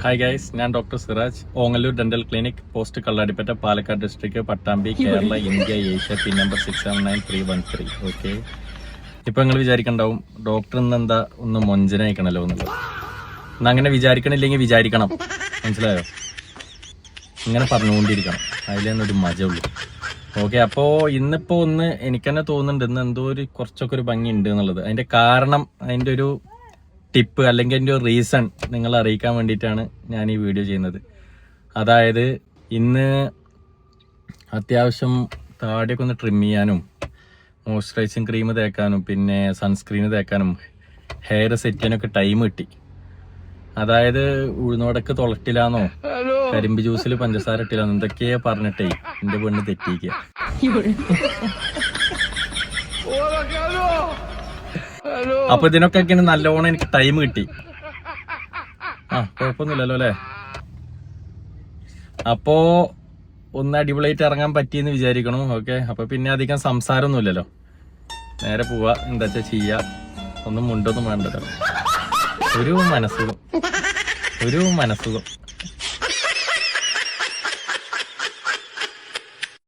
Hi guys, ഞാൻ doctor Siraj, Ongallur dental clinic, post Kalladipatta, Palakkad district, Pattambi, Kerala, India, Asia, pin number 679313. Okay, ഇപ്പൊ നിങ്ങൾ വിചാരിക്കണ്ടാവും doctor ഇന്നെന്താ ഒന്ന് മൊഞ്ചനായിക്കണല്ലോ എന്നുള്ളത്. എന്നാ അങ്ങനെ വിചാരിക്കണില്ലെങ്കിൽ വിചാരിക്കണം, മനസ്സിലായോ? ഇങ്ങനെ പറഞ്ഞുകൊണ്ടിരിക്കണം, അതിലൊന്നൊരു മജയുള്ളൂ. ഓക്കെ, അപ്പോൾ ഇന്നിപ്പോൾ ഒന്ന് എനിക്ക് തന്നെ തോന്നുന്നുണ്ട് ഇന്ന് എന്തോ ഒരു കുറച്ചൊക്കെ ഒരു ഭംഗി ഉണ്ട് എന്നുള്ളത്. അതിന്റെ കാരണം, അതിന്റെ ഒരു ടിപ്പ് അല്ലെങ്കിൽ അതിൻ്റെ ഒരു റീസൺ നിങ്ങളെ അറിയിക്കാൻ വേണ്ടിയിട്ടാണ് ഞാൻ ഈ വീഡിയോ ചെയ്യുന്നത്. അതായത് ഇന്ന് അത്യാവശ്യം താടിയൊക്കെ ഒന്ന് ട്രിം ചെയ്യാനും മോയ്സ്ചറൈസിങ് ക്രീം തേക്കാനും പിന്നെ സൺസ്ക്രീൻ തേക്കാനും ഹെയർ സെറ്റ് ചെയ്യാനൊക്കെ ടൈം കിട്ടി. അതായത് ഉഴുന്നോടക്ക് തുളട്ടില്ലാന്നോ കരിമ്പ് ജ്യൂസിൽ പഞ്ചസാര ഇട്ടില്ലാന്നോ എന്തൊക്കെയാ പറഞ്ഞിട്ടേ എൻ്റെ പെണ്ണ് തെറ്റിക്കുക. അപ്പൊ ഇതിനൊക്കെ നല്ലോണം എനിക്ക് ടൈം കിട്ടി. കുഴപ്പമൊന്നുമില്ലല്ലോ അല്ലേ? അപ്പോ ഒന്ന് അടിപൊളിയായിട്ട് ഇറങ്ങാൻ പറ്റിയെന്ന് വിചാരിക്കണം. ഓക്കെ, അപ്പൊ പിന്നെ അധികം സംസാരമൊന്നുമില്ലല്ലോ, നേരെ പോവാ, എന്താ വെച്ചാ ചെയ്യാ. ഒന്നും മുണ്ടൊന്നും വേണ്ടല്ലോ, ഒരു മനസ്സുഖം.